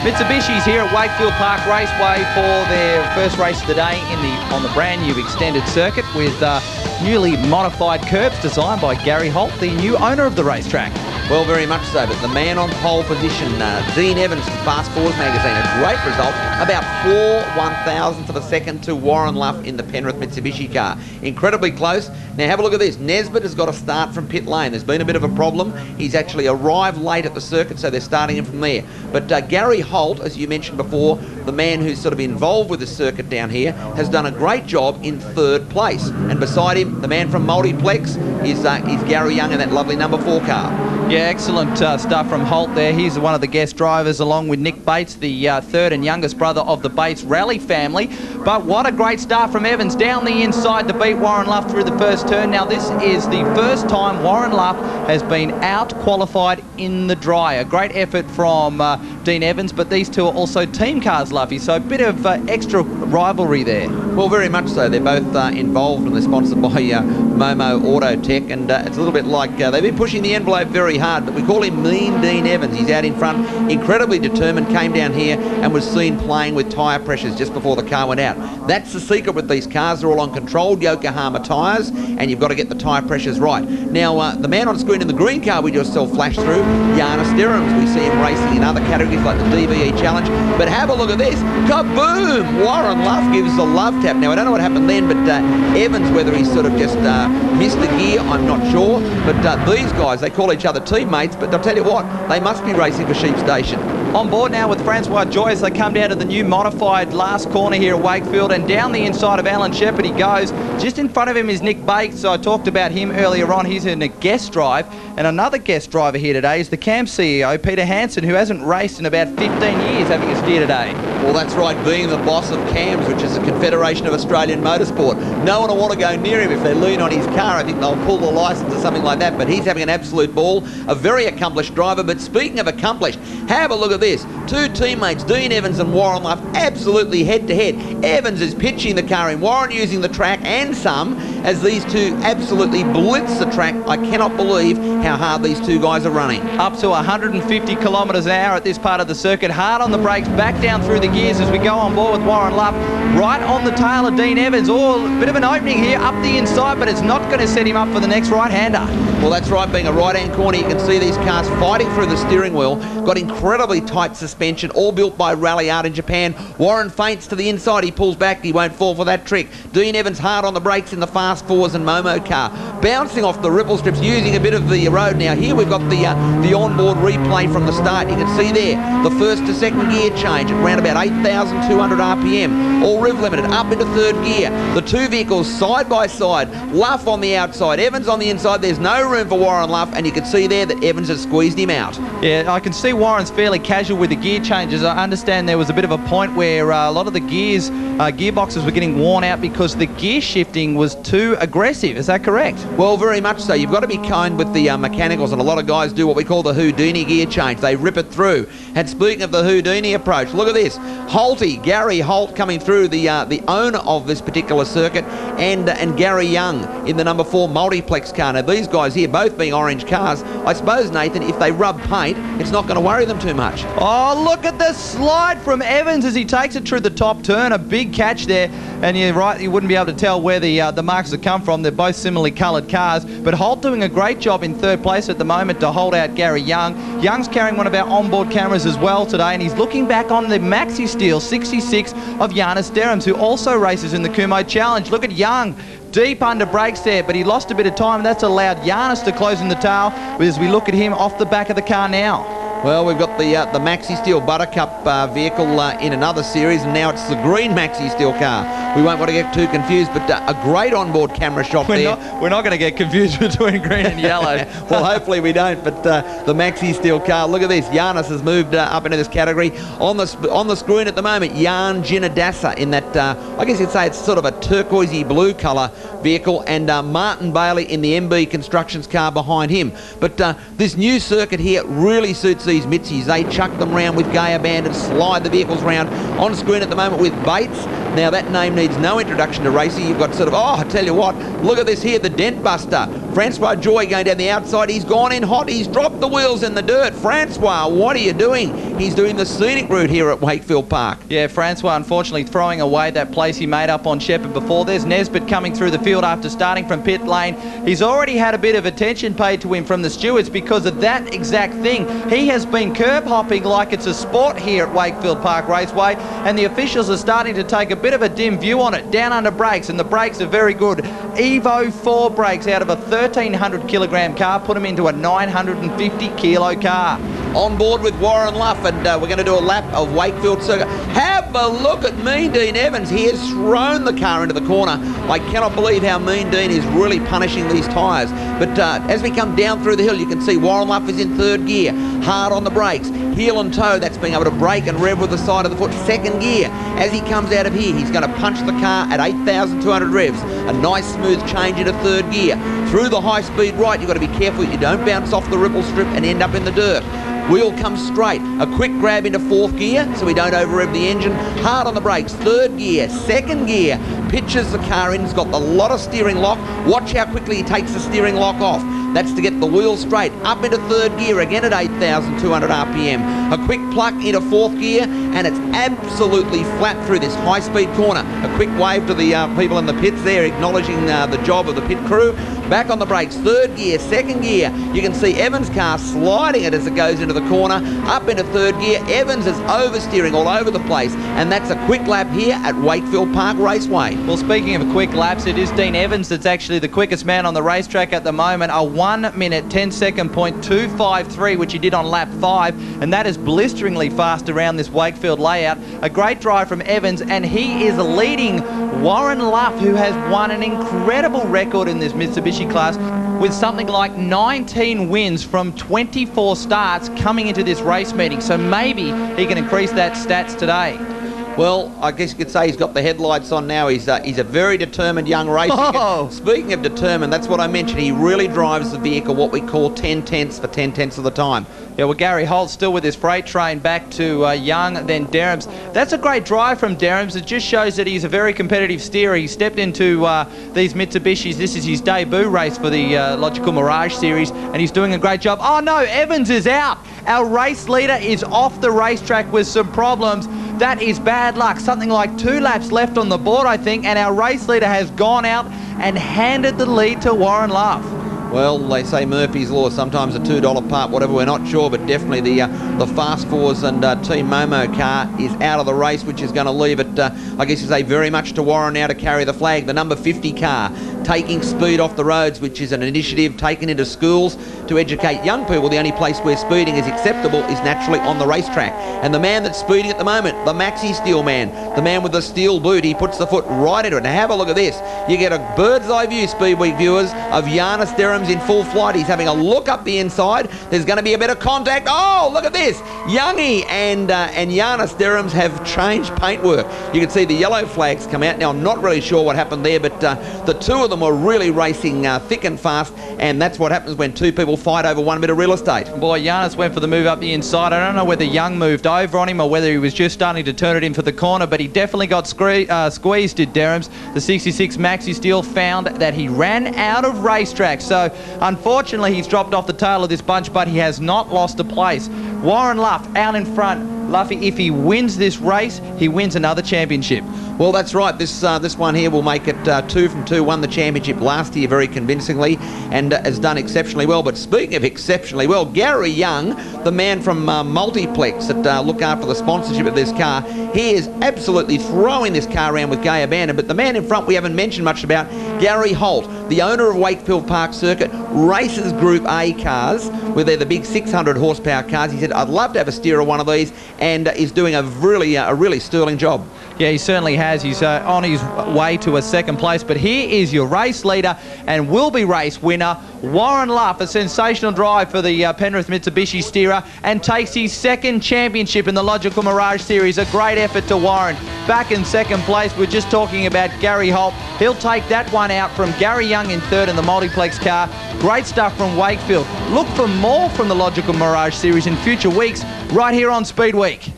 Mitsubishi's here at Wakefield Park Raceway for their first race of the day on the brand new extended circuit with newly modified curbs designed by Gary Holt, the new owner of the racetrack. Well, very much so, but the man on pole position, Dean Evans from Fast Fours magazine, a great result, about 4/1000th of a second to Warren Luff in the Penrith Mitsubishi car. Incredibly close. Now have a look at this. Nesbitt has got to start from pit lane. There's been a bit of a problem. He's actually arrived late at the circuit, so they're starting him from there. But Gary Holt, as you mentioned before, the man who's sort of involved with the circuit down here, has done a great job in third place. And beside him, the man from Multiplex is Gary Young in that lovely number 4 car. Yeah, excellent stuff from Holt there. He's one of the guest drivers along with Nick Bates, the third and youngest brother of the Bates rally family. But what a great start from Evans down the inside to beat Warren Luff through the first turn. Now this is the first time Warren Luff has been out-qualified in the dry. A great effort from Dean Evans, but these two are also team cars, Luffy, so a bit of extra rivalry there. Well, very much so. They're both involved and they're sponsored by Momo Auto Tech, and it's a little bit like they've been pushing the envelope very hard, but we call him Mean Dean Evans. He's out in front, incredibly determined, came down here and was seen playing with tyre pressures just before the car went out. That's the secret with these cars. They're all on controlled Yokohama tyres, and you've got to get the tyre pressures right. Now, the man on screen in the green car we just saw flash through, Janis Derhams. We see him racing in other categories like the DVE Challenge, but have a look at this. Kaboom! Warren Luff gives the love tap. Now, I don't know what happened then, but Evans, whether he sort of just missed the gear, I'm not sure. But these guys, they call each other teammates, but I'll tell you what, they must be racing for Sheep Station. On board now with Francois Joy as they come down to the new modified last corner here at Wakefield, and down the inside of Alan Shepherd he goes. Just in front of him is Nick Bates, so I talked about him earlier on. He's in a guest drive, and another guest driver here today is the CAM CEO, Peter Hansen, who hasn't raced in about 15 years, having a steer today. Well, that's right, being the boss of CAMS, which is the Confederation of Australian Motorsport. No one will want to go near him. If they lean on his car, I think they'll pull the licence or something like that, but he's having an absolute ball. A very accomplished driver, but speaking of accomplished, have a look at this. Two teammates, Dean Evans and Warren Luff, absolutely head-to-head. Evans is pitching the car in, Warren using the track and some, as these two absolutely blitz the track. I cannot believe how hard these two guys are running. Up to 150 kilometres an hour at this part of the circuit. Hard on the brakes, back down through the gears as we go on board with Warren Luff. Right on the tail of Dean Evans. Oh, a bit of an opening here up the inside, but it's not going to set him up for the next right-hander. Well, that's right, being a right-hand corner, you can see these cars fighting through the steering wheel. Got incredibly tight suspension, all built by Rally Art in Japan. Warren feints to the inside, he pulls back, he won't fall for that trick. Dean Evans hard on the brakes in the Fast Fours and Momo car, bouncing off the ripple strips, using a bit of the road. Now here we've got the onboard replay from the start. You can see there the first to second gear change at around about 8,200 RPM, all rev limited, up into third gear. The two vehicles side by side, Luff on the outside, Evans on the inside. There's no room for Warren Luff, and you can see there that Evans has squeezed him out. Yeah, I can see Warren's fairly casual with the gear changes. I understand there was a bit of a point where a lot of the gearboxes were getting worn out because the gear shifting was too aggressive. Is that correct? Well, very much so. You've got to be kind with the mechanicals, and a lot of guys do what we call the Houdini gear change. They rip it through. And speaking of the Houdini approach, look at this. Holty, Gary Holt coming through, the owner of this particular circuit, and Gary Young in the number 4 multiplex car. Now these guys here, both being orange cars, I suppose, Nathan, if they rub paint, it's not going to worry them too much. Oh, look at the slide from Evans as he takes it through the top turn. A big catch there, and you're right, you wouldn't be able to tell where the marks have come from. They're both similarly coloured cars, but Holt doing a great job in third place at the moment to hold out Gary Young. Young's carrying one of our onboard cameras as well today, and he's looking back on the Maxi Steel 66 of Janis Derhams, who also races in the Kumo Challenge. Look at Young. Deep under brakes there, but he lost a bit of time. That's allowed Janis to close in the tail as we look at him off the back of the car now. Well, we've got the Maxi Steel Buttercup vehicle in another series, and now it's the green Maxi Steel car. We won't want to get too confused, but a great onboard camera shot there. We're not going to get confused between green and yellow. Well, hopefully we don't, but the Maxi Steel car, look at this. Janis has moved up into this category. On the screen at the moment, Jan Ginadasa in that, I guess you'd say it's sort of a turquoisey blue colour vehicle, and Martin Bailey in the MB Constructions car behind him. But this new circuit here really suits these Mitzies. They chuck them round with Gaia Band and slide the vehicles round. On screen at the moment with Bates. Now that name needs no introduction to racing. You've got sort of, oh, I tell you what, look at this here, the Dent Buster. Francois Joy going down the outside. He's gone in hot. He's dropped the wheels in the dirt. Francois, what are you doing? He's doing the scenic route here at Wakefield Park. Yeah, Francois unfortunately throwing away that place he made up on Shepherd before. There's Nesbitt coming through the field after starting from pit lane. He's already had a bit of attention paid to him from the stewards because of that exact thing. He has been curb hopping like it's a sport here at Wakefield Park Raceway, and the officials are starting to take a bit of a dim view on it. Down under brakes, and the brakes are very good. Evo 4 brakes out of a 1,300 kilogram car, put him into a 950 kilo car. On board with Warren Luff, and we're going to do a lap of Wakefield Circuit. Have a look at Mean Dean Evans. He has thrown the car into the corner. I cannot believe how Mean Dean is really punishing these tyres. But as we come down through the hill, you can see Warren Luff is in third gear, hard on the brakes, heel and toe. That's being able to brake and rev with the side of the foot. Second gear. As he comes out of here, he's going to punch the car at 8,200 revs. A nice smooth change into third gear. Through the high speed right, you've got to be careful you don't bounce off the ripple strip and end up in the dirt. Wheel comes straight, a quick grab into fourth gear so we don't over rev the engine, hard on the brakes, third gear, second gear, pitches the car in, he's got a lot of steering lock. Watch how quickly he takes the steering lock off. That's to get the wheel straight, up into third gear again at 8,200 RPM. A quick pluck into fourth gear, and it's absolutely flat through this high-speed corner. A quick wave to the people in the pits there, acknowledging the job of the pit crew. Back on the brakes, third gear, second gear. You can see Evans' car sliding it as it goes into the corner, up into third gear. Evans is oversteering all over the place, and that's a quick lap here at Wakefield Park Raceway. Well, speaking of quick laps, it is Dean Evans that's actually the quickest man on the racetrack at the moment. A 1 minute 10 second .253, which he did on lap 5, and that is blisteringly fast around this Wakefield layout. A great drive from Evans, and he is leading Warren Luff, who has won an incredible record in this Mitsubishi class with something like 19 wins from 24 starts coming into this race meeting. So maybe he can increase that stats today. Well, I guess you could say he's got the headlights on now. He's a very determined young racer. Oh. Speaking of determined, that's what I mentioned. He really drives the vehicle what we call 10 tenths for 10 tenths of the time. Yeah, well, Gary Holt still with his freight train back to Young, then Derhams. That's a great drive from Derhams. It just shows that he's a very competitive steerer. He stepped into these Mitsubishis. This is his debut race for the Logical Mirage Series, and he's doing a great job. Oh, no, Evans is out. Our race leader is off the racetrack with some problems. That is bad luck. Something like 2 laps left on the board, I think, and our race leader has gone out and handed the lead to Warren Luff. Well, they say Murphy's Law, sometimes a $2 part, whatever, we're not sure, but definitely the Fast Fours and Team Momo car is out of the race, which is going to leave it, I guess you say, very much to Warren now to carry the flag. The number 50 car taking speed off the roads, which is an initiative taken into schools to educate young people. The only place where speeding is acceptable is naturally on the racetrack. And the man that's speeding at the moment, the Maxi Steel man, the man with the steel boot, he puts the foot right into it. Now have a look at this. You get a bird's eye view, Speed Week viewers, of Giannis Derhams in full flight. He's having a look up the inside. There's going to be a bit of contact. Oh, look at this. Youngie and Giannis Derhams have changed paintwork. You can see the yellow flags come out. Now, I'm not really sure what happened there, but the two of them were really racing thick and fast, and that's what happens when two people fight over one bit of real estate. Boy, Giannis went for the move up the inside. I don't know whether Young moved over on him or whether he was just starting to turn it in for the corner, but he definitely got squeezed, did Derhams. The 66 Maxi Steel found that he ran out of racetrack, so unfortunately he's dropped off the tail of this bunch, but he has not lost a place. Warren Luff out in front. Luffy, if he wins this race, he wins another championship. Well, that's right. This one here will make it 2 from 2. Won the championship last year very convincingly and has done exceptionally well. But speaking of exceptionally well, Gary Young, the man from Multiplex that look after the sponsorship of this car, he is absolutely throwing this car around with gay abandon. But the man in front we haven't mentioned much about, Gary Holt, the owner of Wakefield Park Circuit, races Group A cars, where they're the big 600 horsepower cars. He said, I'd love to have a steer of one of these, and is doing a really sterling job. Yeah, he certainly has. He's on his way to a second place, but here is your race leader and will be race winner, Warren Luff. A sensational drive for the Penrith Mitsubishi steerer, and takes his second championship in the Logical Mirage Series. A great effort to Warren. Back in second place, we're just talking about Gary Holt. He'll take that one out from Gary Young in third in the Multiplex car. Great stuff from Wakefield. Look for more from the Logical Mirage Series in future weeks right here on Speed Week.